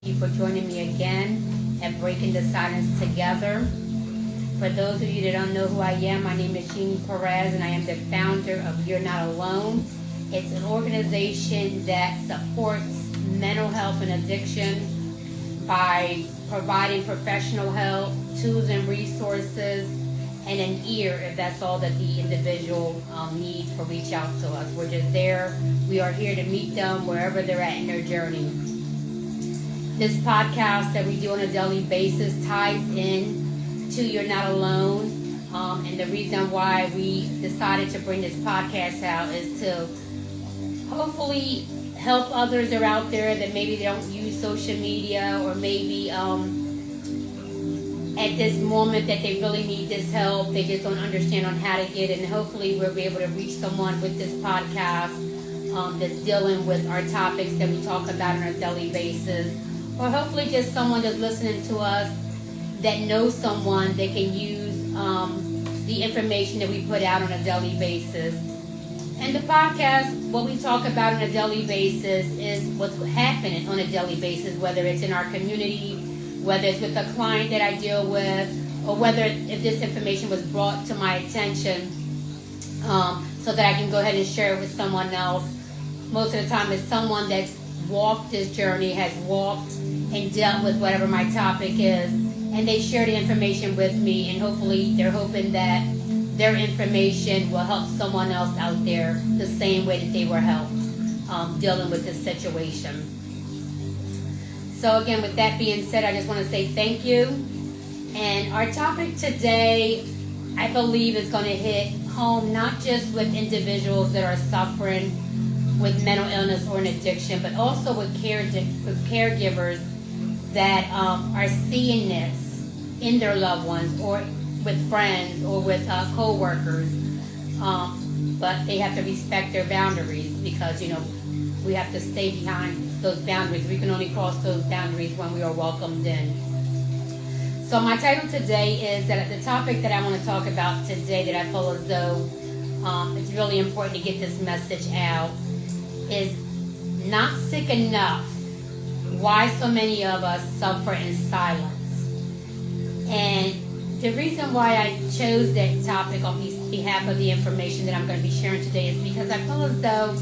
Thank you for joining me again at Breaking the Silence Together. For those of you that don't know who I am, my name is Jeannie Perez, and I am the founder of You're Not Alone. It's an organization that supports mental health and addiction by providing professional help, tools and resources, and an ear if that's all that the individual needs for reach out to us. We're just there. We are here to meet them wherever they're at in their journey. This podcast that we do on a daily basis ties in to You're Not Alone. And the reason why we decided to bring this podcast out is to hopefully help others that are out there that maybe they don't use social media, or maybe at this moment that they really need this help, they just don't understand on how to get it. And hopefully we'll be able to reach someone with this podcast that's dealing with our topics that we talk about on a daily basis. Or hopefully just someone that's listening to us that knows someone that can use the information that we put out on a daily basis. And the podcast, what we talk about on a daily basis is what's happening on a daily basis, whether it's in our community, whether it's with a client that I deal with, or whether if this information was brought to my attention so that I can go ahead and share it with someone else. Most of the time it's someone that's walked this journey, has walked and dealt with whatever my topic is, and they share the information with me, and hopefully they're hoping that their information will help someone else out there the same way that they were helped dealing with this situation. So again, with that being said, I just want to say thank you. And our topic today, I believe, is going to hit home not just with individuals that are suffering with mental illness or an addiction, but also with caregivers that are seeing this in their loved ones, or with friends, or with co-workers. But they have to respect their boundaries, because, we have to stay behind those boundaries. We can only cross those boundaries when we are welcomed in. So my title today is that the topic that I want to talk about today, that I feel as though it's really important to get this message out, is not sick enough. Why so many of us suffer in silence. And the reason why I chose that topic on behalf of the information that I'm going to be sharing today is because I feel as though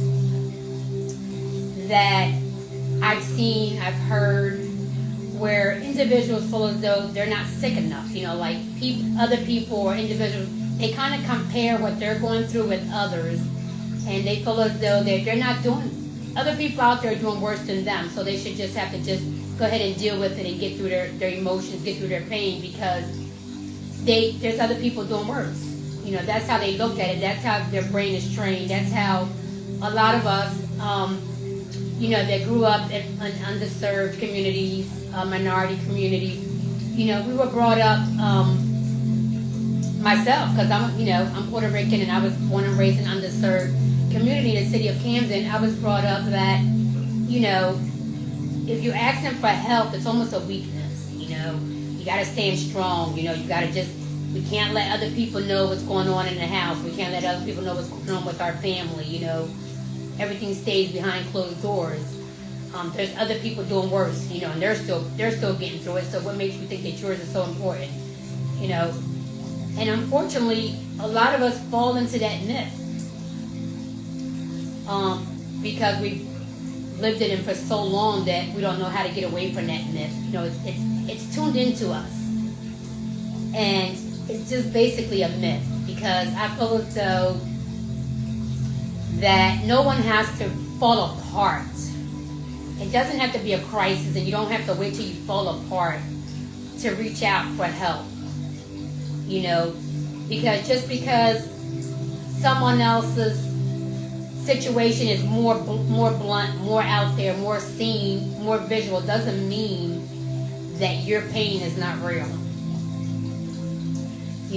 that I've heard where individuals feel as though they're not sick enough. Like other people or individuals, they kind of compare what they're going through with others, and they feel as though they're not doing, other people out there are doing worse than them, so they should just have to just go ahead and deal with it and get through their emotions, get through their pain, because there's other people doing worse. That's how they look at it. That's how their brain is trained. That's how a lot of us, that grew up in underserved communities, minority communities, we were brought up, myself, because I'm Puerto Rican, and I was born and raised in an underserved community in the city of Camden. I was brought up that, if you're asking for help, it's almost a weakness. You got to stand strong. You got to we can't let other people know what's going on in the house. We can't let other people know what's going on with our family. Everything stays behind closed doors. There's other people doing worse, and they're still getting through it. So what makes you think that yours is so important? And unfortunately, a lot of us fall into that myth because we've lived it in for so long that we don't know how to get away from that myth. It's tuned into us, and it's just basically a myth, because I feel as though that no one has to fall apart. It doesn't have to be a crisis, and you don't have to wait till you fall apart to reach out for help. Because someone else's situation is more blunt, more out there, more seen, more visual, doesn't mean that your pain is not real.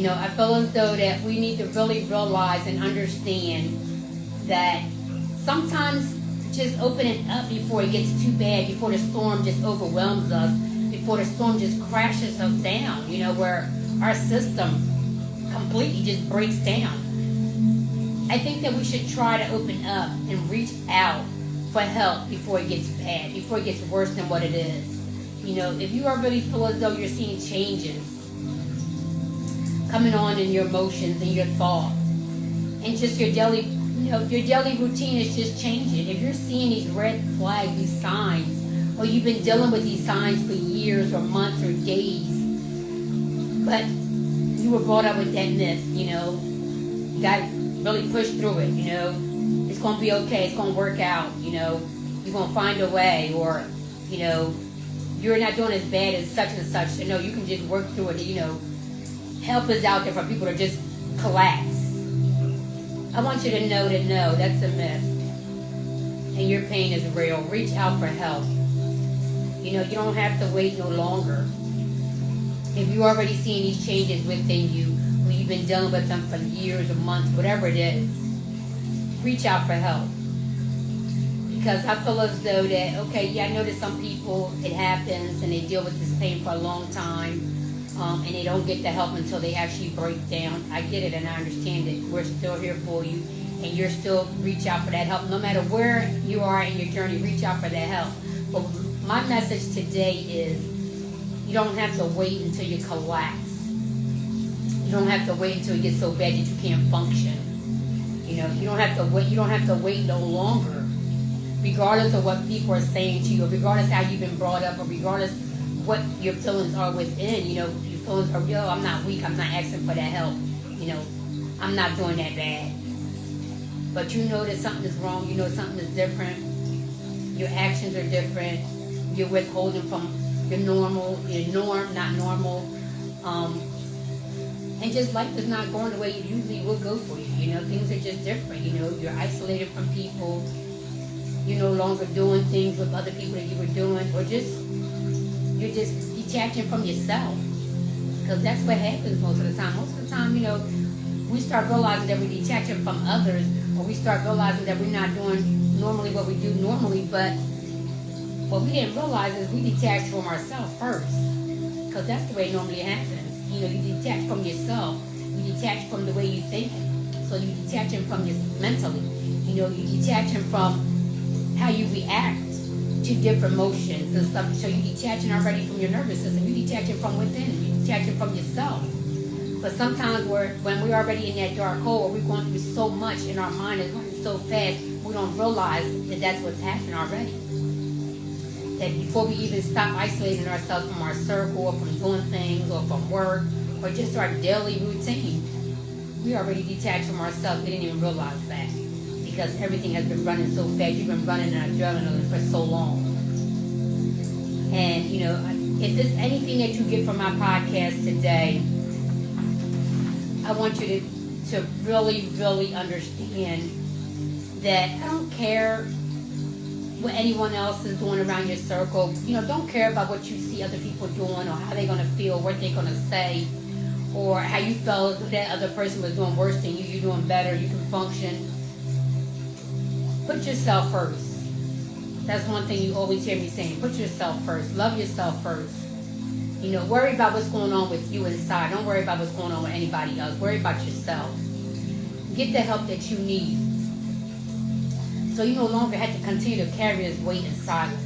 I feel as though that we need to really realize and understand that sometimes just open it up before it gets too bad, before the storm just overwhelms us, before the storm just crashes us down, where our system completely just breaks down. I think that we should try to open up and reach out for help before it gets bad, before it gets worse than what it is. You know, if you already feel as though you're seeing changes coming on in your emotions and your thoughts, and just your daily routine is just changing. If you're seeing these red flags, these signs, or you've been dealing with these signs for years or months or days, but you were brought up with that myth, you know, you got to really push through it, you know, it's going to be okay, it's going to work out, you know, you're going to find a way, or, you know, you're not doing as bad as such and such, you know, you can just work through it, you know, help is out there for people to just collapse. I want you to know that no, that's a myth. And your pain is real. Reach out for help. You know, you don't have to wait no longer. If you're already seeing these changes within you, or you've been dealing with them for years or months, whatever it is, reach out for help. Because I feel as though that, okay, yeah, I know that some people, it happens and they deal with this pain for a long time. And they don't get the help until they actually break down. I get it and I understand it. We're still here for you, and you're still reach out for that help. No matter where you are in your journey, reach out for that help. But my message today is you don't have to wait until you collapse. You don't have to wait until it gets so bad that you can't function. You know, you don't have to wait. You don't have to wait no longer, regardless of what people are saying to you, or regardless how you've been brought up, or regardless what your feelings are within. You know, your feelings are real. I'm not weak. I'm not asking for that help. You know, I'm not doing that bad. But you know that something is wrong. You know something is different. Your actions are different. You're withholding from your norm, not normal. And just life is not going the way it usually will go for you. You know, things are just different. You know, you're isolated from people. You're no longer doing things with other people that you were doing, or you're just detaching from yourself, because that's what happens most of the time. Most of the time, you know, we start realizing that we're detaching from others, or we start realizing that we're not doing normally what we do normally, but what we didn't realize is we detach from ourselves first, because that's the way it normally happens. You know, you detach from yourself, you detach from the way you think, so you detach him from your mentally. You know, you detach him from how you react to different emotions and stuff. So you're detaching already from your nervous system. You're detaching from within. You're detaching from yourself. But sometimes when we're already in that dark hole, or we're going through so much in our mind, it's going so fast, we don't realize that that's what's happening already. That before we even stop isolating ourselves from our circle, or from doing things, or from work, or just our daily routine, we already detached from ourselves. We didn't even realize that. Because everything has been running so fast. You've been running on adrenaline for so long. And, you know, if there's anything that you get from my podcast today, I want you to really, really understand that I don't care what anyone else is doing around your circle. You know, don't care about what you see other people doing, or how they're going to feel, what they're going to say, or how you felt that other person was doing worse than you. You're doing better. You can function. Put yourself first. That's one thing you always hear me saying. Put yourself first. Love yourself first. You know, worry about what's going on with you inside. Don't worry about what's going on with anybody else. Worry about yourself. Get the help that you need, so you no longer have to continue to carry this weight in silence.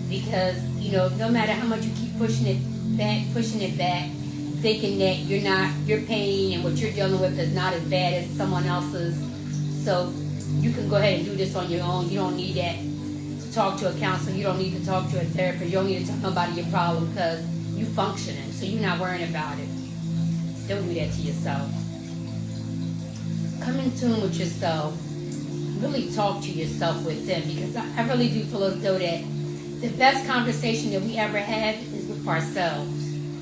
Because, you know, no matter how much you keep pushing it back, thinking that your pain and what you're dealing with is not as bad as someone else's. So you can go ahead and do this on your own. You don't need that to talk to a counselor. You don't need to talk to a therapist. You don't need to tell nobody your problem, because you're functioning. So you're not worrying about it. Don't do that to yourself. Come in tune with yourself. Really talk to yourself within, because I really do feel as though that the best conversation that we ever have is with ourselves,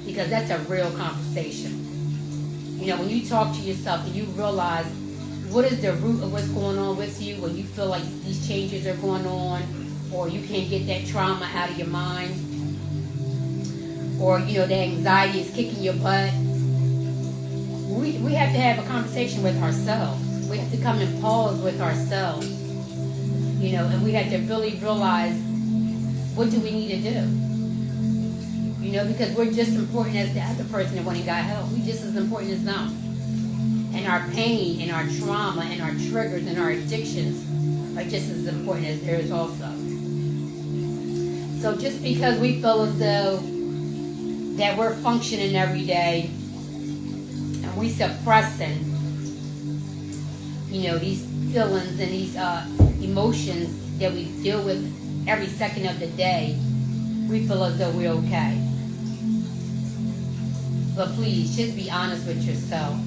because that's a real conversation. You know, when you talk to yourself and you realize what is the root of what's going on with you, when you feel like these changes are going on, or you can't get that trauma out of your mind, or, you know, the anxiety is kicking your butt, we have to have a conversation with ourselves. We have to come and pause with ourselves, you know, and we have to really realize, what do we need to do? You know, because we're just as important as the other person that went and got help. We're just as important as them. And our pain and our trauma and our triggers and our addictions are just as important as theirs also. So just because we feel as though that we're functioning every day and we suppressing, these feelings and these emotions that we deal with every second of the day, we feel as though we're okay. But please, just be honest with yourself.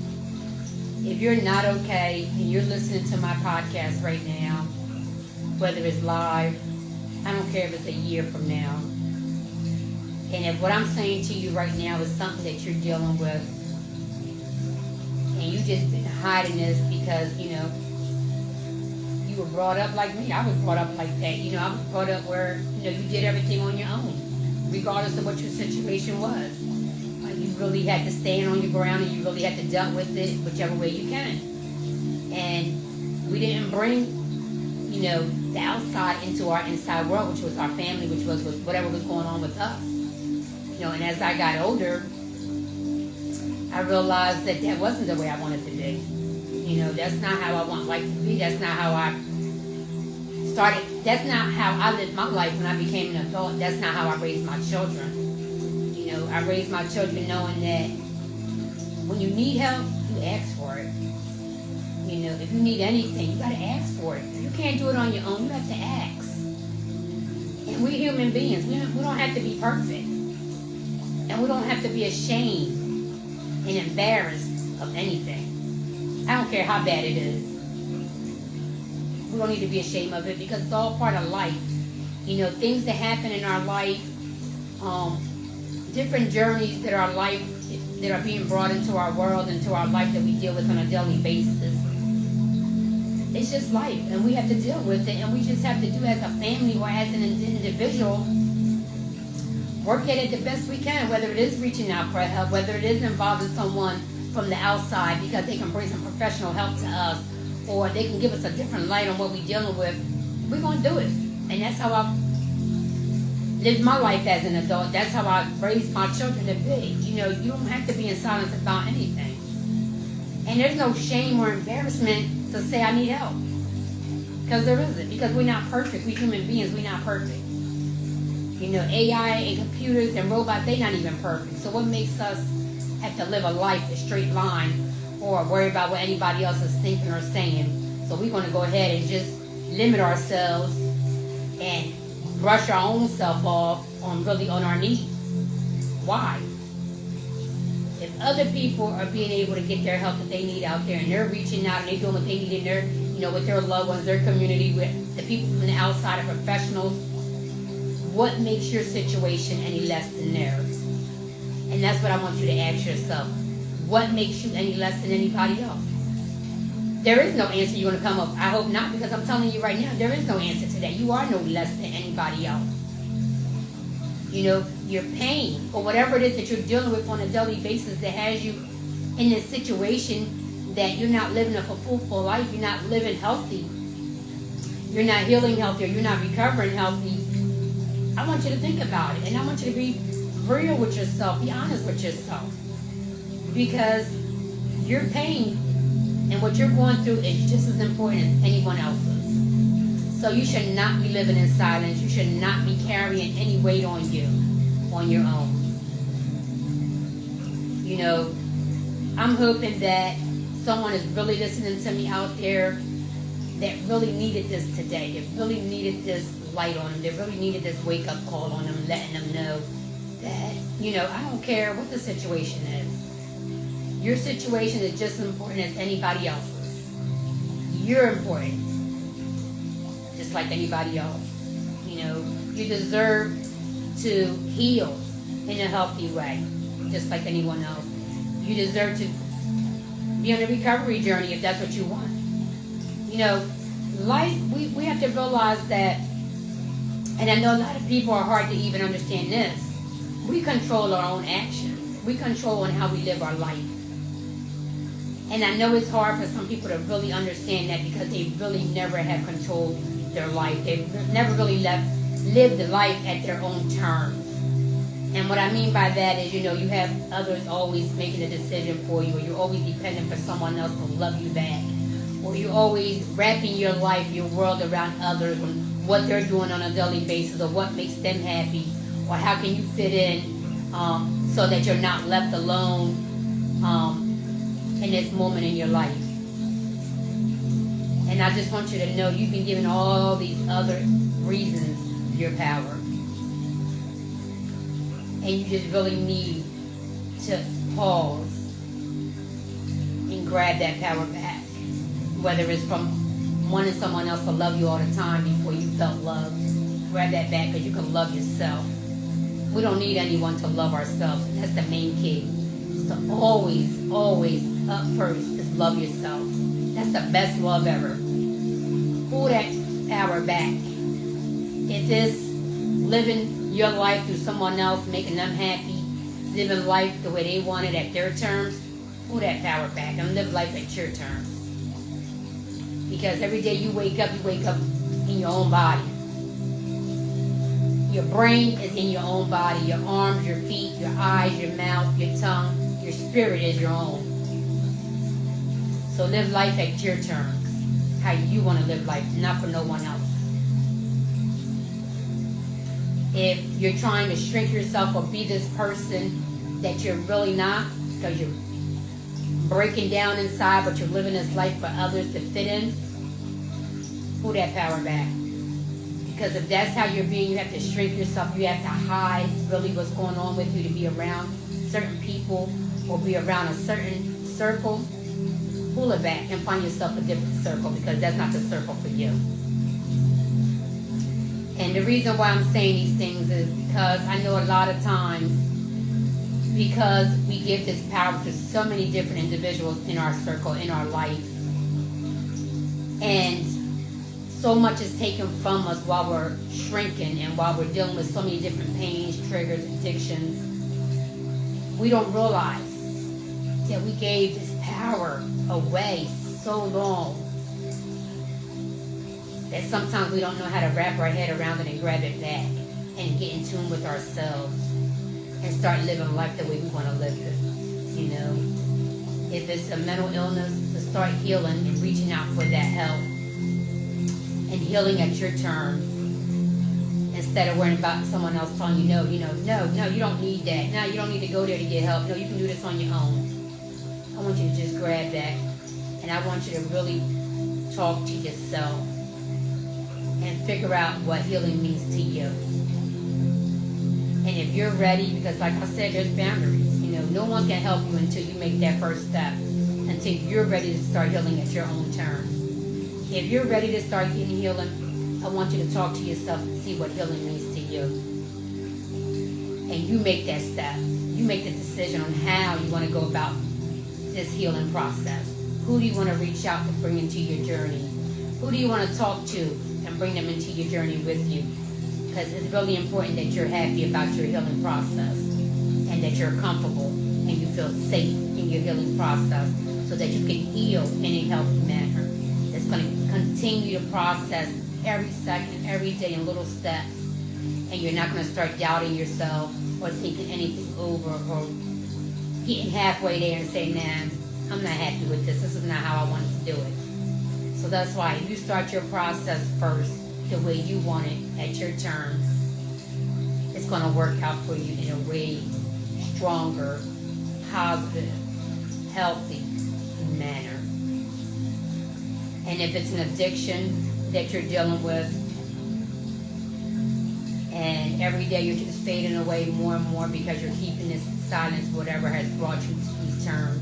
If you're not okay and you're listening to my podcast right now, whether it's live, I don't care if it's a year from now, and if what I'm saying to you right now is something that you're dealing with, and you just been hiding this because, you were brought up like me. I was brought up like that. I was brought up where, you did everything on your own, regardless of what your situation was. You really had to stand on your ground, and you really had to deal with it whichever way you can. And we didn't bring, the outside into our inside world, which was our family, which was whatever was going on with us. And as I got older, I realized that wasn't the way I wanted to be. That's not how I want life to be. That's not how I started. That's not how I lived my life when I became an adult. That's not how I raised my children. I raised my children knowing that when you need help, you ask for it. If you need anything, you got to ask for it. You can't do it on your own. You have to ask. And we're human beings. We don't have to be perfect. And we don't have to be ashamed and embarrassed of anything. I don't care how bad it is. We don't need to be ashamed of it because it's all part of life. Things that happen in our life, different journeys that are being brought into our world, into our life that we deal with on a daily basis. It's just life, and we have to deal with it, and we just have to do as a family or as an individual, work at it the best we can, whether it is reaching out for help, whether it is involving someone from the outside because they can bring some professional help to us, or they can give us a different light on what we're dealing with. We're going to do it. And that's how I lived my life as an adult. That's how I raised my children to be. You don't have to be in silence about anything. And there's no shame or embarrassment to say I need help. Because there isn't. Because we're not perfect. We're human beings. We're not perfect. AI and computers and robots, they're not even perfect. So what makes us have to live a life a straight line or worry about what anybody else is thinking or saying? So we're going to go ahead and just limit ourselves and brush our own self off on our needs. Why? If other people are being able to get their help that they need out there, and they're reaching out and they're doing what they need in their, with their loved ones, their community, with the people from the outside, of professionals, what makes your situation any less than theirs? And that's what I want you to ask yourself. What makes you any less than anybody else? There is no answer you're going to come up. I hope not, because I'm telling you right now, there is no answer to that. You are no less than anybody else. Your pain or whatever it is that you're dealing with on a daily basis that has you in this situation that you're not living a fulfilled life, you're not living healthy, you're not healing healthy, or you're not recovering healthy. I want you to think about it, and I want you to be real with yourself, be honest with yourself, because your pain and what you're going through is just as important as anyone else's. So you should not be living in silence. You should not be carrying any weight on you, on your own. I'm hoping that someone is really listening to me out there that really needed this today, that really needed this light on them, that really needed this wake-up call on them, letting them know that, I don't care what the situation is. Your situation is just as important as anybody else's. You're important, just like anybody else. You deserve to heal in a healthy way, just like anyone else. You deserve to be on a recovery journey if that's what you want. Life, we have to realize that, and I know a lot of people are hard to even understand this. We control our own actions. We control on how we live our life. And I know it's hard for some people to really understand that because they really never have controlled their life. They've never really lived the life at their own terms. And what I mean by that is, you have others always making a decision for you, or you're always dependent for someone else to love you back, or you're always wrapping your life, your world around others, what they're doing on a daily basis, or what makes them happy, or how can you fit in so that you're not left alone in this moment in your life. And I just want you to know you've been given all these other reasons your power. And you just really need to pause and grab that power back. Whether it's from wanting someone else to love you all the time before you felt loved. Grab that back because you can love yourself. We don't need anyone to love ourselves. That's the main key. It's to always, always up first is love yourself. That's the best love ever. Pull that power back. If it's living your life through someone else, making them happy, living life the way they want it at their terms, pull that power back and live life at your terms. Because every day you wake up in your own body. Your brain is in your own body. Your arms, your feet, your eyes, your mouth, your tongue, your spirit is your own. So live life at your terms. How you want to live life, not for no one else. If you're trying to shrink yourself or be this person that you're really not, because you're breaking down inside, but you're living this life for others to fit in, pull that power back. Because if that's how you're being, you have to shrink yourself. You have to hide really what's going on with you to be around certain people or be around a certain circle. Pull it back and find yourself a different circle, because that's not the circle for you. And the reason why I'm saying these things is because I know a lot of times, because we give this power to so many different individuals in our circle, in our life, and so much is taken from us while we're shrinking and while we're dealing with so many different pains, triggers, addictions. We don't realize that we gave this power away so long that sometimes we don't know how to wrap our head around it and grab it back and get in tune with ourselves and start living life the way we want to live it. You know, if it's a mental illness, to start healing and reaching out for that help and healing at your terms instead of worrying about someone else telling you, no, you don't need that. No, you don't need to go there to get help. No, you can do this on your own. I want you to just grab that, and I want you to really talk to yourself and figure out what healing means to you. And if you're ready, because like I said, there's boundaries. You know, no one can help you until you make that first step, until you're ready to start healing at your own terms. If you're ready to start getting healing, I want you to talk to yourself and see what healing means to you. And you make that step. You make the decision on how you want to go about this healing process. Who do you want to reach out to bring into your journey? Who do you want to talk to and bring them into your journey with you? Because it's really important that you're happy about your healing process and that you're comfortable and you feel safe in your healing process so that you can heal in a healthy manner. It's going to continue to process every second, every day in little steps. And you're not going to start doubting yourself or thinking anything over or getting halfway there and saying, nah, I'm not happy with this. This is not how I wanted to do it. So that's why you start your process first the way you want it at your terms. It's going to work out for you in a way stronger, positive, healthy manner. And if it's an addiction that you're dealing with, and every day you're just fading away more and more because you're keeping this silence, whatever has brought you to these terms.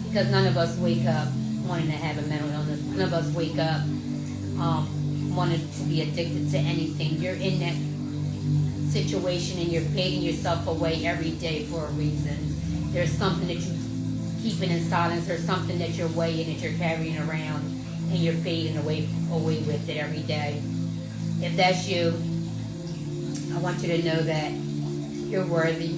Because none of us wake up wanting to have a mental illness. None of us wake up wanting to be addicted to anything. You're in that situation and you're fading yourself away every day for a reason. There's something that you're keeping in silence. There's something that you're weighing, that you're carrying around, and you're fading away with it every day. If that's you, I want you to know that you're worthy.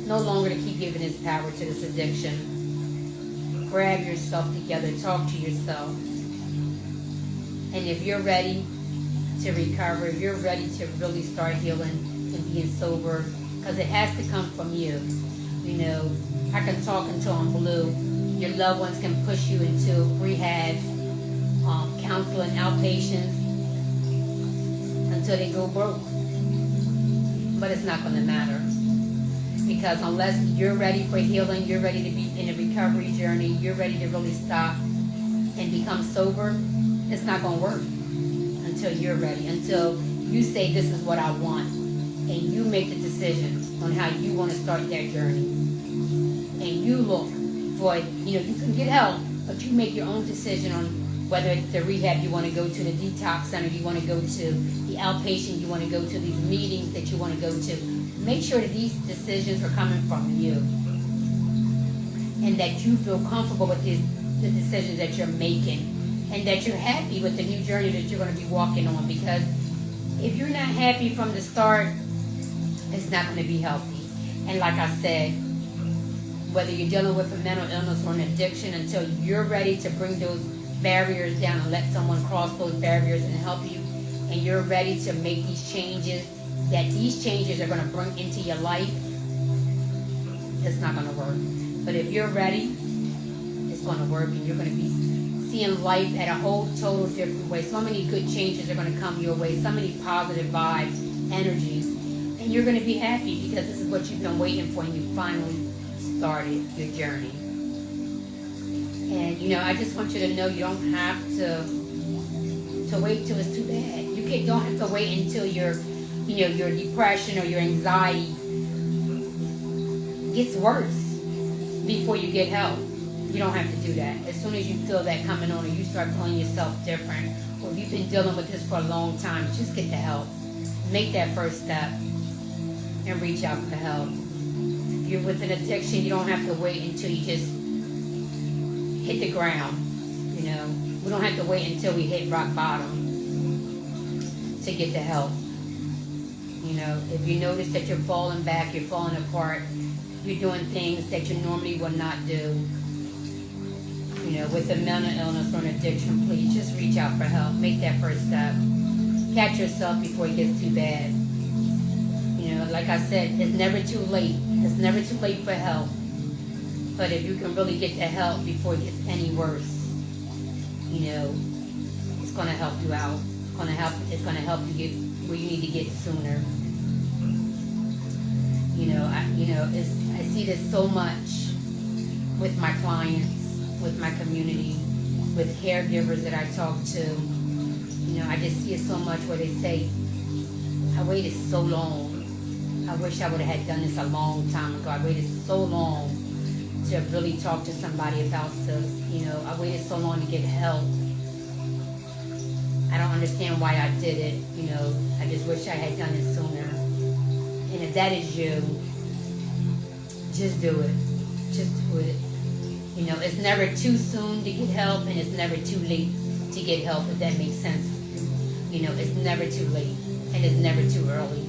No longer to keep giving this power to this addiction. Grab yourself together. Talk to yourself. And if you're ready to recover, if you're ready to really start healing and being sober, because it has to come from you. You know, I can talk until I'm blue. Your loved ones can push you into rehab counseling outpatients until they go broke. But it's not going to matter. Because unless you're ready for healing, you're ready to be in a recovery journey, you're ready to really stop and become sober, it's not going to work until you're ready, until you say this is what I want, and you make the decision on how you want to start that journey. And you look for, you can get help, but you make your own decision on whether it's the rehab you want to go to, the detox center you want to go to, the outpatient you want to go to, these meetings that you want to go to. Make sure that these decisions are coming from you and that you feel comfortable with the decisions that you're making and that you're happy with the new journey that you're going to be walking on. Because if you're not happy from the start, it's not going to be healthy. And like I said, whether you're dealing with a mental illness or an addiction, until you're ready to bring those barriers down and let someone cross those barriers and help you, and you're ready to make these changes that these changes are going to bring into your life, it's not going to work. But if you're ready, it's going to work, and you're going to be seeing life at a whole total different way. So many good changes are going to come your way, so many positive vibes, energies, and you're going to be happy because this is what you've been waiting for, and you finally started your journey. And I just want you to know you don't have to wait till it's too bad. You don't have to wait until your depression or your anxiety gets worse before you get help. You don't have to do that. As soon as you feel that coming on, or you start feeling yourself different, or if you've been dealing with this for a long time, just get the help. Make that first step and reach out for help. If you're with an addiction, you don't have to wait until you just hit the ground. We don't have to wait until we hit rock bottom to get the help. If you notice that you're falling back, you're falling apart, you're doing things that you normally would not do, with a mental illness or an addiction, please just reach out for help. Make that first step. Catch yourself before it gets too bad. Like I said, it's never too late. It's never too late for help. But if you can really get the help before it gets any worse, it's going to help you out. It's going to help you get where you need to get sooner. I see this so much with my clients, with my community, with caregivers that I talk to. I just see it so much where they say, I waited so long. I wish I would have had done this a long time ago. I waited so long to really talk to somebody about this. I waited so long to get help. I don't understand why I did it. I just wish I had done it sooner. And if that is you, just do it. Just do it. It's never too soon to get help, and it's never too late to get help, if that makes sense. It's never too late, and it's never too early.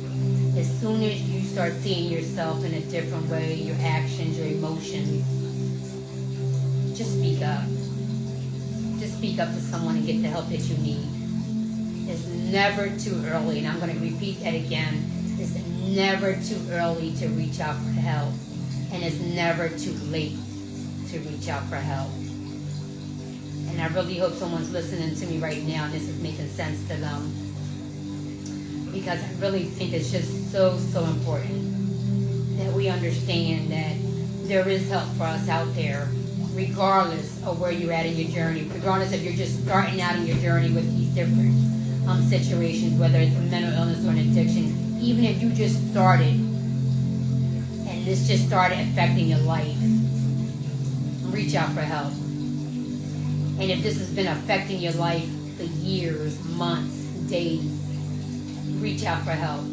As soon as you start seeing yourself in a different way, your actions, your emotions, just speak up. Just speak up to someone and get the help that you need. It's never too early, and I'm going to repeat that again. It's never too early to reach out for help, and it's never too late to reach out for help. And I really hope someone's listening to me right now and this is making sense to them, because I really think it's just so important that we understand that there is help for us out there, regardless of where you're at in your journey, regardless if you're just starting out in your journey with these different situations, whether it's a mental illness or an addiction. Even if you just started and this just started affecting your life, reach out for help. And if this has been affecting your life for years, months, days, reach out for help.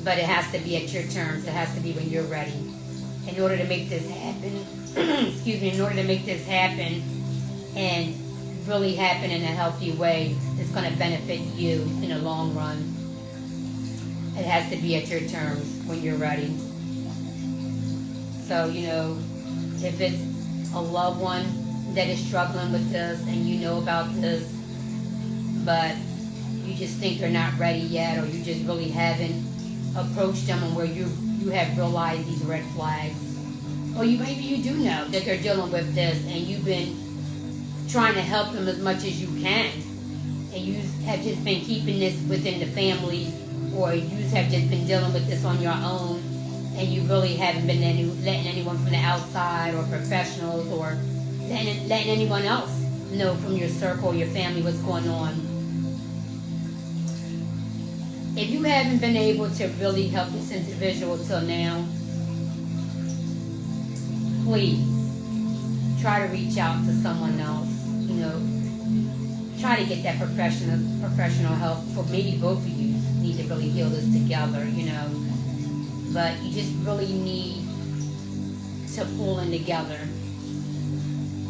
But it has to be at your terms. It has to be when you're ready. In order to make this happen, in order to make this happen and really happen in a healthy way, it's going to benefit you in the long run. It has to be at your terms when you're ready. So, if it's a loved one that is struggling with this and you know about this, but you just think they're not ready yet, or you just really haven't approached them and where you have realized these red flags, or maybe you do know that they're dealing with this and you've been trying to help them as much as you can, and you have just been keeping this within the family, or you have just been dealing with this on your own, and you really haven't been letting anyone from the outside or professionals or letting anyone else know from your circle or your family what's going on. If you haven't been able to really help this individual till now, please try to reach out to someone else. Try to get that professional help. For maybe both of you need to really heal this together, But you just really need to pull in together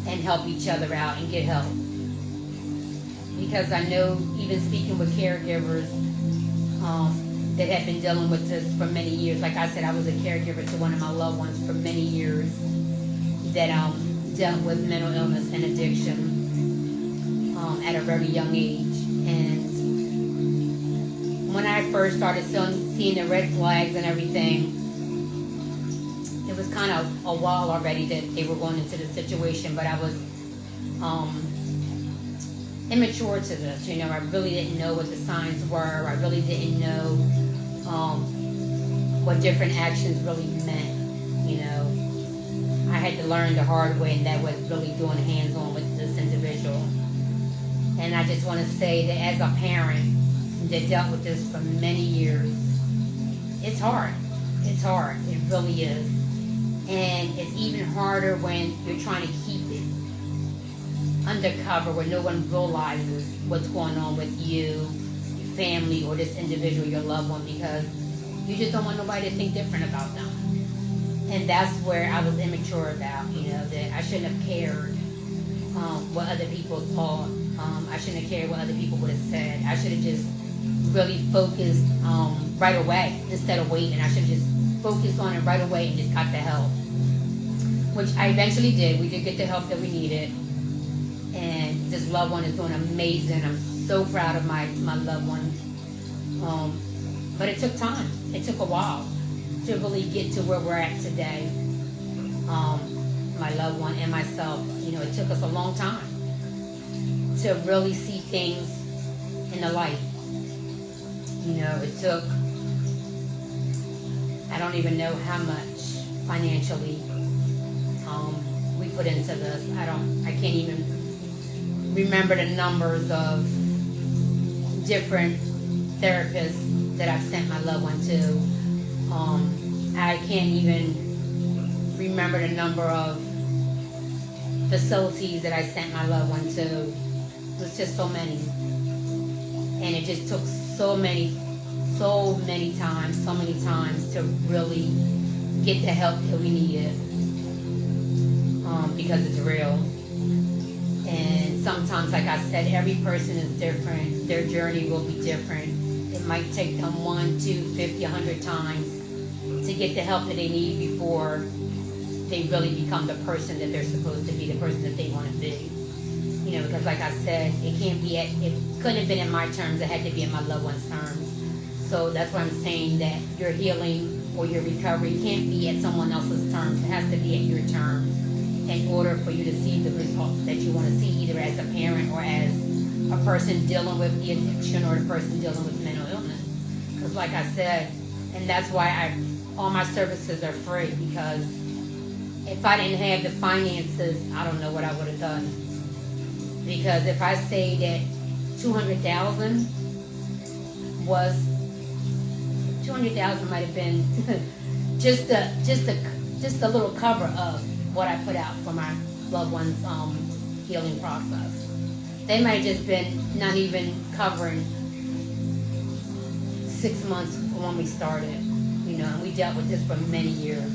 and help each other out and get help. Because I know, even speaking with caregivers that have been dealing with this for many years, like I said, I was a caregiver to one of my loved ones for many years that dealt with mental illness and addiction at a very young age. And when I first started seeing the red flags and everything, it was kind of a while already that they were going into the situation, but I was immature to this. I really didn't know what the signs were. I really didn't know what different actions really meant. I had to learn the hard way, and that was really doing hands-on with this individual. And I just want to say that as a parent that dealt with this for many years, it's hard. It's hard. It really is. And it's even harder when you're trying to keep it undercover where no one realizes what's going on with you, your family, or this individual, your loved one, because you just don't want nobody to think different about them. And that's where I was immature about, that I shouldn't have cared what other people thought. I shouldn't have cared what other people would have said. I should have just really focused right away instead of waiting. I should have just focused on it right away and just got the help, which I eventually did. We did get the help that we needed, and this loved one is doing amazing. I'm so proud of my loved one, but it took time. It took a while to really get to where we're at today. My loved one and myself, it took us a long time to really see things in the light. It took, I don't even know how much financially we put into this. I can't even remember the numbers of different therapists that I've sent my loved one to. I can't even remember the number of facilities that I sent my loved one to. It was just so many. And it just took so many times to really get the help that we needed. Because it's real. And sometimes, like I said, every person is different. Their journey will be different. It might take them 1, 2, 50, 100 times to get the help that they need before they really become the person that they're supposed to be, the person that they want to be. Because like I said, it couldn't have been in my terms, it had to be in my loved one's terms. So that's why I'm saying that your healing or your recovery can't be at someone else's terms. It has to be at your terms in order for you to see the results that you want to see, either as a parent or as a person dealing with the addiction or the person dealing with mental illness. Because like I said, and that's why all my services are free, because if I didn't have the finances, I don't know what I would have done. Because if I say that $200,000 might have been just a little cover of what I put out for my loved one's healing process. They might have just been not even covering 6 months from when we started, and we dealt with this for many years.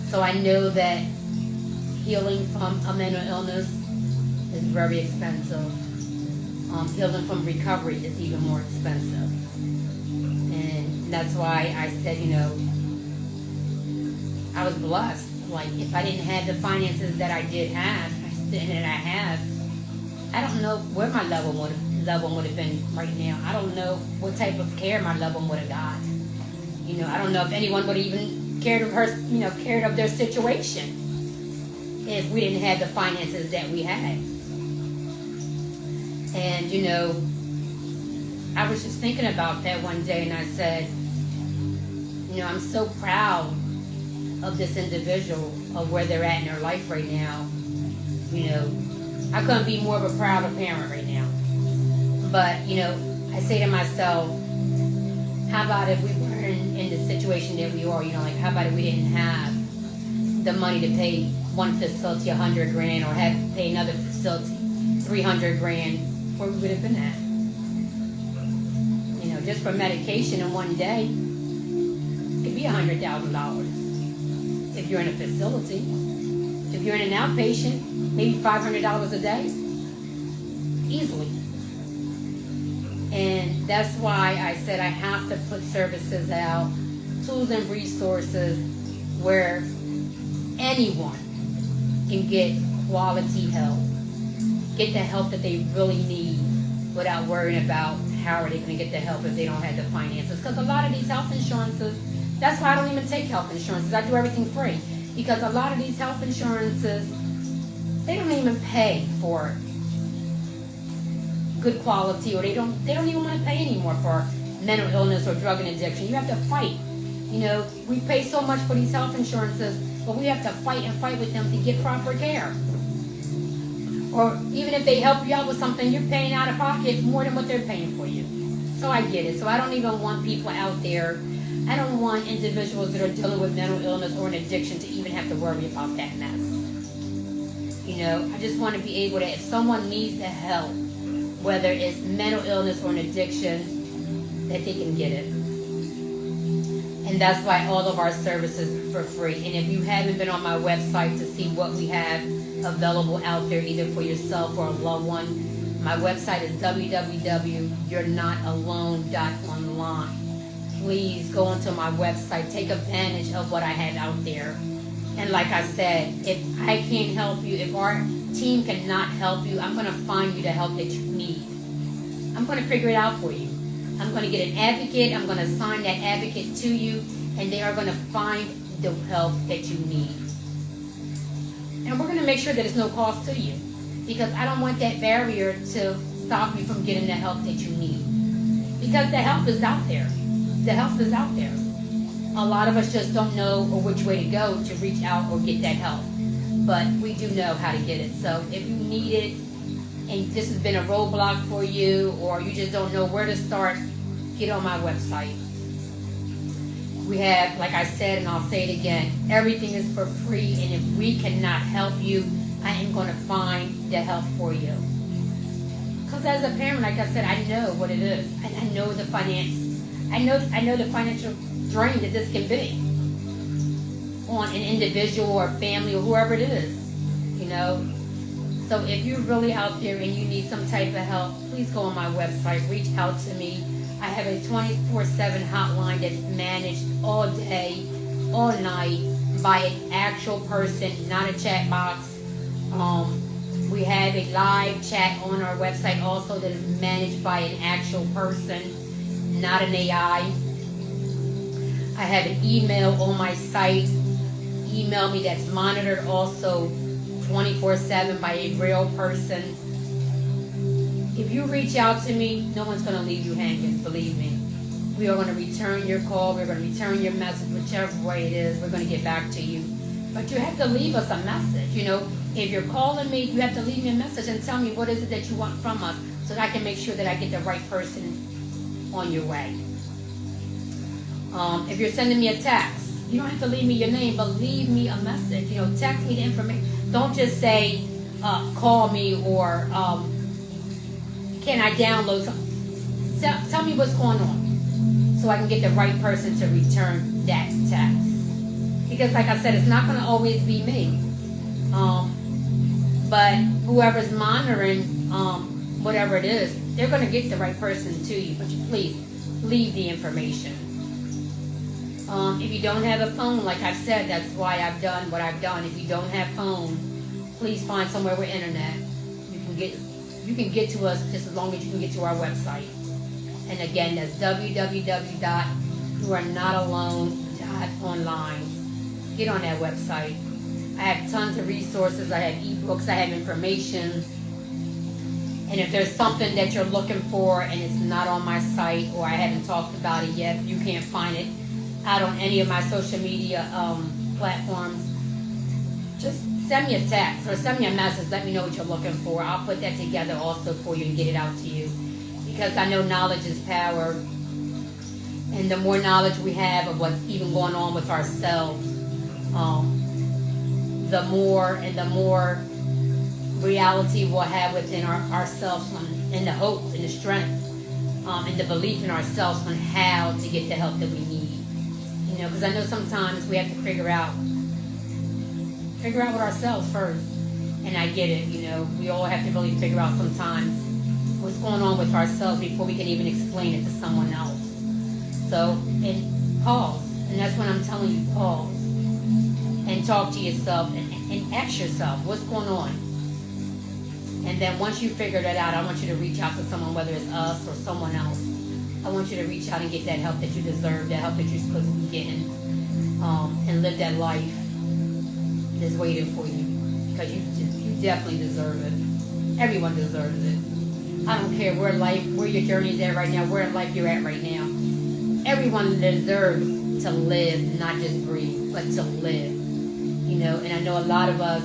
So I know that healing from a mental illness is very expensive. Healing from recovery is even more expensive. And that's why I said, I was blessed. Like, if I didn't have the finances that I did have, I don't know where my loved one would have been right now. I don't know what type of care my loved one would have got. I don't know if anyone would have even cared of her, cared of their situation. if we didn't have the finances that we had. And, you know, I was just thinking about that one day, and I said, you know, I'm so proud of this individual, of where they're at in their life right now. You know, I couldn't be more of a proud parent right now. But, you know, I say to myself, how about if we weren't in the situation that we are, you know, like, how about if we didn't have the money to pay one facility $100,000 or have to pay another facility $300,000, where we would have been at? You know, just for medication in one day, it could be $100,000. If you're in a facility, if you're in an outpatient, maybe $500 a day, easily. And that's why I said I have to put services out, tools and resources where anyone can get quality help, get the help that they really need without worrying about how are they going to get the help if they don't have the finances. Because a lot of these health insurances, that's why I don't even take health insurances. I do everything free. Because a lot of these health insurances, they don't even pay for good quality, or they don't even want to pay anymore for mental illness or drug and addiction. You have to fight. You know, we pay so much for these health insurances, but we have to fight with them to get proper care. Or even if they help you out with something, you're paying out of pocket more than what they're paying for you. So I get it. So I don't even want people out there, I don't want individuals that are dealing with mental illness or an addiction to even have to worry about that mess. You know, I just want to be able to, if someone needs the help, whether it's mental illness or an addiction, that they can get it. And that's why all of our services are for free. And if you haven't been on my website to see what we have available out there, either for yourself or a loved one, my website is www.you'renotalone.online. Please go onto my website, take advantage of what I have out there. And like I said, if I can't help you, if our team cannot help you, I'm going to find you the help that you need. I'm going to figure it out for you. I'm going to get an advocate. I'm going to assign that advocate to you, and they are going to find the help that you need. And we're going to make sure that it's no cost to you, because I don't want that barrier to stop you from getting the help that you need. Because the help is out there. The help is out there. A lot of us just don't know which way to go to reach out or get that help. But we do know how to get it. So if you need it and this has been a roadblock for you, or you just don't know where to start, get on my website. We have, like I said, and I'll say it again, everything is for free. And if we cannot help you, I am going to find the help for you. Because as a parent, like I said, I know what it is. And I know the finance. I know the financial drain that this can be on an individual or family or whoever it is, you know. So if you're really out there and you need some type of help, please go on my website, reach out to me. I have a 24/7 hotline that's managed all day, all night by an actual person, not a chat box. We have a live chat on our website also that is managed by an actual person, not an AI. I have an email on my site. Email me that's monitored also 24/7 by a real person. If you reach out to me, no one's going to leave you hanging, believe me. We are going to return your call. We're going to return your message, whichever way it is. We're going to get back to you. But you have to leave us a message. You know, if you're calling me, you have to leave me a message and tell me what is it that you want from us so that I can make sure that I get the right person on your way. If you're sending me a text, you don't have to leave me your name, but leave me a message. You know, text me the information. Don't just say, call me, or can I download something? Tell me what's going on so I can get the right person to return that text. Because like I said, it's not going to always be me. But whoever's monitoring whatever it is, they're going to get the right person to you. But you please leave the information. If you don't have a phone, like I've said, that's why I've done what I've done. If you don't have phone, please find somewhere with internet. You can get to us just as long as you can get to our website. And again, that's www.youarenotalone.online. Get on that website. I have tons of resources. I have ebooks. I have information. And if there's something that you're looking for and it's not on my site or I haven't talked about it yet, you can't find it out on any of my social media platforms, just send me a text or send me a message. Let me know what you're looking for. I'll put that together also for you and get it out to you. Because I know knowledge is power. And the more knowledge we have of what's even going on with ourselves, the more reality we'll have within ourselves, and the hope and the strength and the belief in ourselves on how to get the help that we need. You know, because I know sometimes we have to figure out with ourselves first. And I get it, you know, we all have to really figure out sometimes what's going on with ourselves before we can even explain it to someone else. So, and pause. And that's when I'm telling you, pause. And talk to yourself and ask yourself, what's going on? And then once you figure that out, I want you to reach out to someone, whether it's us or someone else. I want you to reach out and get that help that you deserve, that help that you're supposed to be getting, and live that life that's waiting for you. Because you definitely deserve it. Everyone deserves it. I don't care where your journey is at right now, where in life you're at right now. Everyone deserves to live, not just breathe, but to live. You know, and I know a lot of us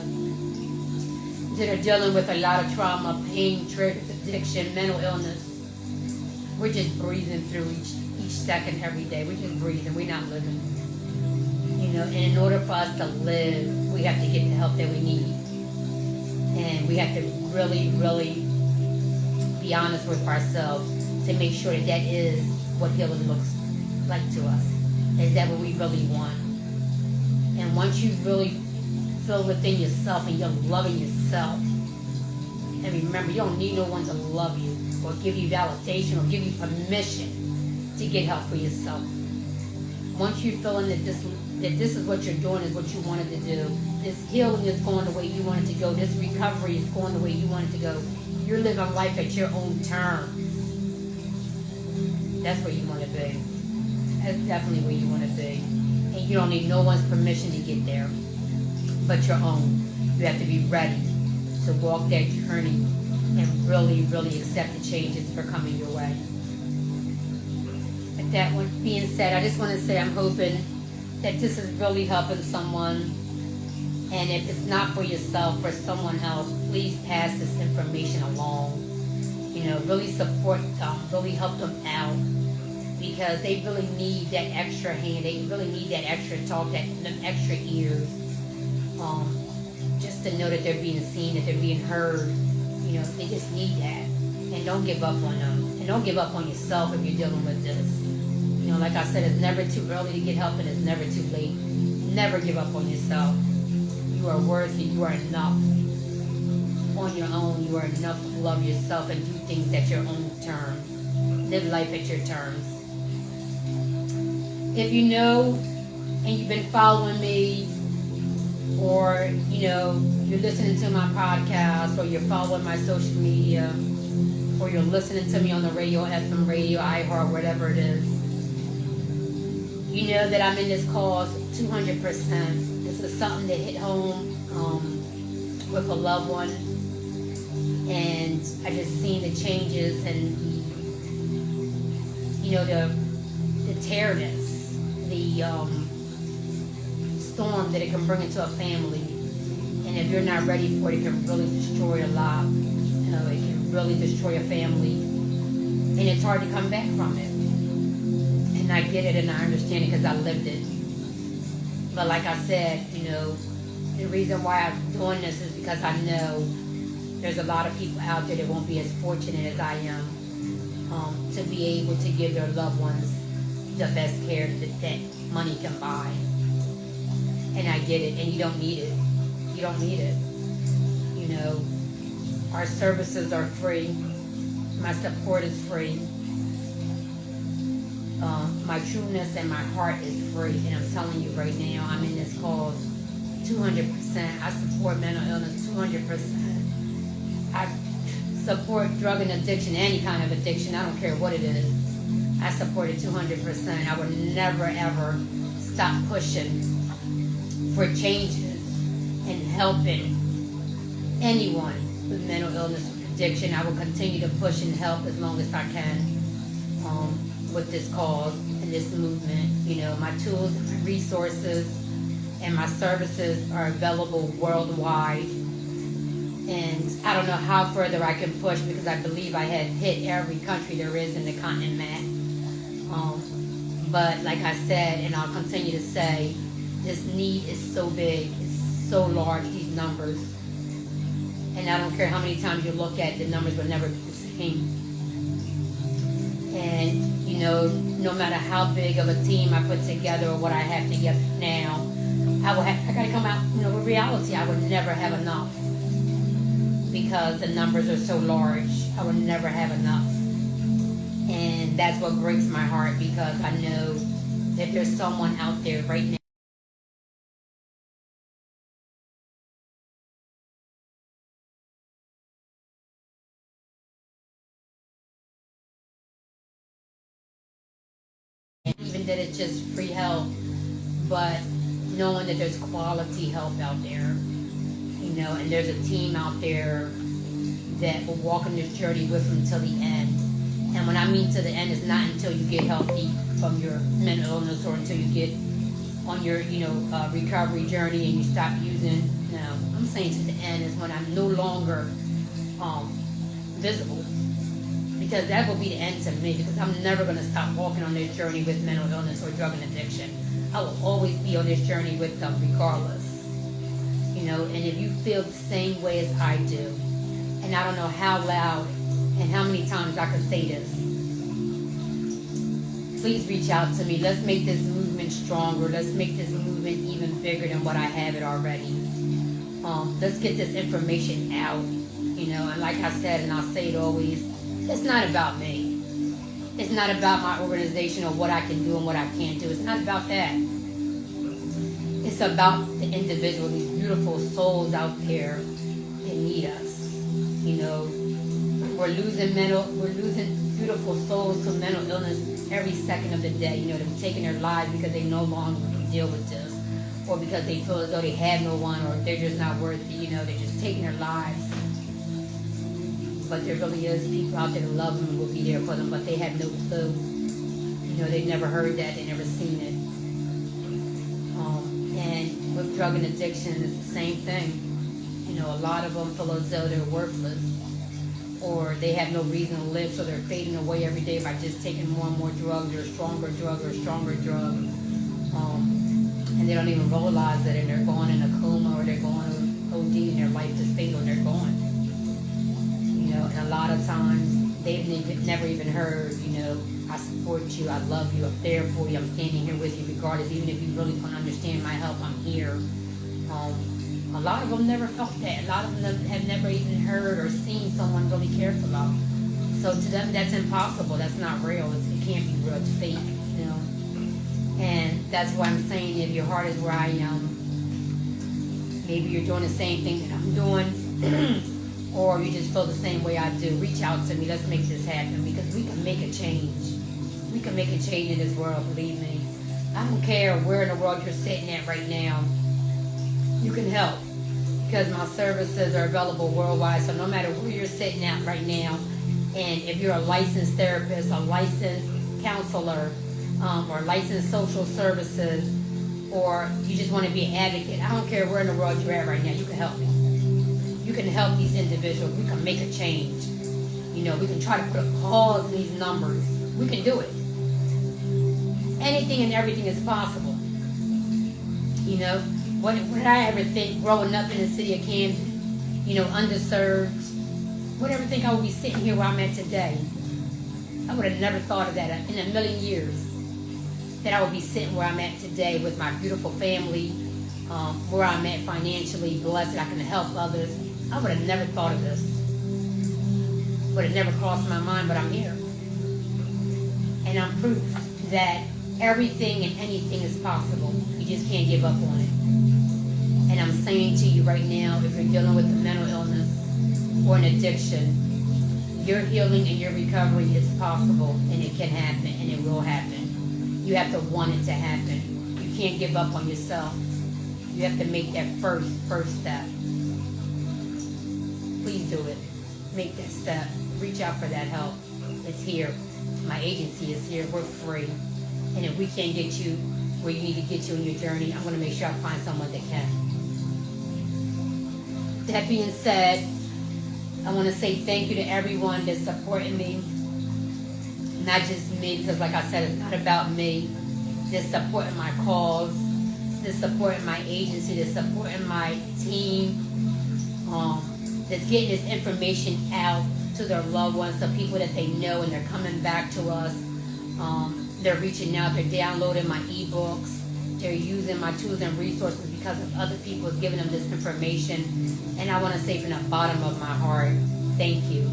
that are dealing with a lot of trauma, pain, triggers, addiction, mental illness. We're just breathing through each second every day. We're just breathing. We're not living. You know, and in order for us to live, we have to get the help that we need. And we have to really, really be honest with ourselves to make sure that that is what healing looks like to us. Is that what we really want? And once you really feel within yourself and you're loving yourself, and remember, you don't need no one to love you or give you validation or give you permission to get help for yourself. Once you're feeling that this is what you're doing, is what you wanted to do, this healing is going the way you want it to go, this recovery is going the way you want it to go, you're living life at your own terms. That's where you want to be. That's definitely where you want to be. And you don't need no one's permission to get there but your own. You have to be ready to walk that journey and really, really accept the changes that are coming your way. With that one being said, I just want to say I'm hoping that this is really helping someone. And if it's not for yourself, for someone else, please pass this information along. You know, really support them, really help them out. Because they really need that extra hand. They really need that extra talk, them extra ears. Just to know that they're being seen, that they're being heard. You know, they just need that. And don't give up on them. And don't give up on yourself if you're dealing with this. You know, like I said, it's never too early to get help and it's never too late. Never give up on yourself. You are worthy. You are enough. On your own, you are enough to love yourself and do things at your own terms. Live life at your terms. If you know and you've been following me, or you know you're listening to my podcast, or you're following my social media, or you're listening to me on the radio, FM radio, iHeart, whatever it is, you know that I'm in this cause 200%. This is something that hit home with a loved one, and I just seen the changes and you know the tearness, the storm that it can bring into a family. And if you're not ready for it, it can really destroy a lot. You know, it can really destroy a family. And it's hard to come back from it. And I get it and I understand it because I lived it. But like I said, you know, the reason why I'm doing this is because I know there's a lot of people out there that won't be as fortunate as I am to be able to give their loved ones the best care that money can buy. And I get it, and you don't need it. You don't need it. You know, our services are free. My support is free. My trueness and my heart is free. And I'm telling you right now, I'm in this cause 200%. I support mental illness 200%. I support drug and addiction, any kind of addiction. I don't care what it is. I support it 200%. I would never, ever stop pushing for changes and helping anyone with mental illness or addiction. I will continue to push and help as long as I can with this cause and this movement. My tools and my resources and my services are available worldwide. And I don't know how further I can push because I believe I have hit every country there is in the continent map. But like I said, and I'll continue to say, this need is so big, it's so large, these numbers. And I don't care how many times you look at it, the numbers will never be the same. And, no matter how big of a team I put together or what I have together now, I got to come out, with reality. I would never have enough because the numbers are so large. I would never have enough. And that's what breaks my heart because I know that there's someone out there right now. Even that it's just free help, but knowing that there's quality help out there, and there's a team out there that will walk in this journey with them till the end. And when I mean to the end, it's not until you get healthy from your mental illness or until you get on your, recovery journey and you stop using. No, I'm saying to the end is when I'm no longer visible. Because that will be the end to me, because I'm never going to stop walking on this journey with mental illness or drug and addiction. I will always be on this journey with them regardless. And if you feel the same way as I do, and I don't know how loud and how many times I can say this, please reach out to me. Let's make this movement stronger. Let's make this movement even bigger than what I have it already. Let's get this information out, and like I said, and I'll say it always, it's not about me. It's not about my organization or what I can do and what I can't do. It's not about that. It's about the individual, these beautiful souls out there that need us. We're losing beautiful souls to mental illness every second of the day. They're taking their lives because they no longer can deal with this, or because they feel as though they have no one, or they're just not worth it. They're just taking their lives. But there really is people out there that love them and will be there for them, but they have no clue. They've never heard that, they've never seen it. And with drug and addiction, it's the same thing. A lot of them feel as though they're worthless, or they have no reason to live, so they're fading away every day by just taking more and more drugs, or stronger drug, or stronger drug. And they don't even realize it, and they're going in a coma, or they're going to OD, and their life is fatal, and they're gone. And a lot of times they've never even heard, I support you, I love you, I'm there for you, I'm standing here with you regardless, even if you really don't understand my help, I'm here. A lot of them never felt that. A lot of them have never even heard or seen someone really care for them. So to them, that's impossible. That's not real. It can't be real. It's fake, And that's why I'm saying, if your heart is where I am, maybe you're doing the same thing that I'm doing, or you just feel the same way I do, reach out to me. Let's make this happen, because we can make a change. We can make a change in this world, believe me. I don't care where in the world you're sitting at right now. You can help, because my services are available worldwide. So no matter where you're sitting at right now, and if you're a licensed therapist, a licensed counselor, or licensed social services, or you just want to be an advocate, I don't care where in the world you're at right now, you can help me. You can help these individuals. We can make a change. We can try to put a pause in these numbers. We can do it. Anything and everything is possible. What did I ever think growing up in the city of Camden, underserved? Would I ever think I would be sitting here where I'm at today? I would have never thought of that in a million years, that I would be sitting where I'm at today with my beautiful family, where I'm at financially, blessed, that I can help others. I would have never thought of this. Would have never crossed my mind, but I'm here. And I'm proof that everything and anything is possible. You just can't give up on it. And I'm saying to you right now, if you're dealing with a mental illness or an addiction, your healing and your recovery is possible, and it can happen, and it will happen. You have to want it to happen. You can't give up on yourself. You have to make that first step. Please do it. Make that step. Reach out for that help. It's here. My agency is here. We're free. And if we can't get you where you need to get you in your journey, I'm going to make sure I find someone that can. That being said, I want to say thank you to everyone that's supporting me. Not just me, because like I said, it's not about me. That's supporting my cause. That's supporting my agency. That's supporting my team. That's getting this information out to their loved ones, the people that they know, and they're coming back to us. They're reaching out. They're downloading my ebooks. They're using my tools and resources because of other people giving them this information. And I want to say from the bottom of my heart, thank you.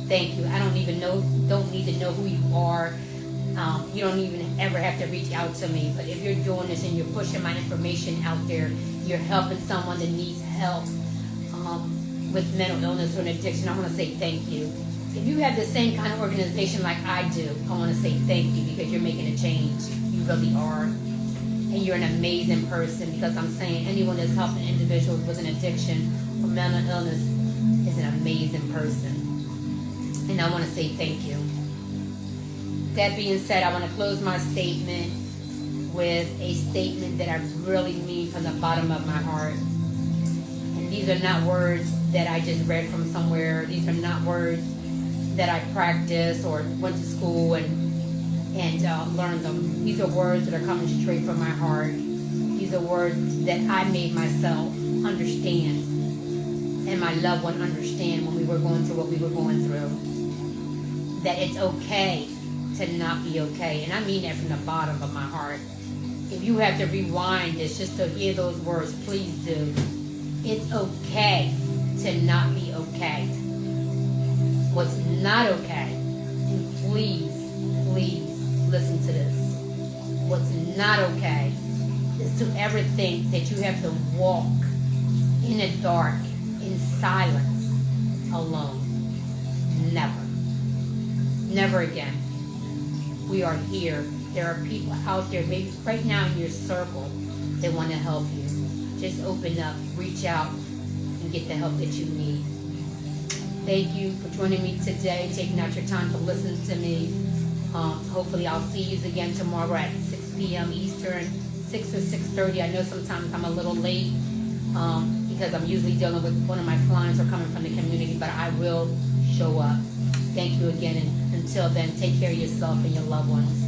Thank you. I don't need to know who you are. You don't even ever have to reach out to me. But if you're doing this and you're pushing my information out there, you're helping someone that needs help with mental illness or an addiction, I want to say thank you. If you have the same kind of organization like I do, I want to say thank you because you're making a change. You really are. And you're an amazing person, because I'm saying anyone that's helping individuals with an addiction or mental illness is an amazing person. And I want to say thank you. That being said, I want to close my statement with a statement that I really mean from the bottom of my heart. And these are not words that I just read from somewhere. These are not words that I practiced or went to school and learned them. These are words that are coming straight from my heart. These are words that I made myself understand and my loved one understand when we were going through what we were going through. That it's okay to not be okay. And I mean that from the bottom of my heart. If you have to rewind this just to hear those words, please do. It's okay to not be okay. What's not okay, and please listen to this. What's not okay is to ever think that you have to walk in the dark, in silence, alone. Never. Never again. We are here. There are people out there, maybe right now in your circle, that want to help you. Just open up, reach out, and get the help that you need. Thank you for joining me today, taking out your time to listen to me. Hopefully I'll see you again tomorrow at 6 p.m. Eastern, 6 or 6:30. I know sometimes I'm a little late because I'm usually dealing with one of my clients or coming from the community, but I will show up. Thank you again, and until then, take care of yourself and your loved ones.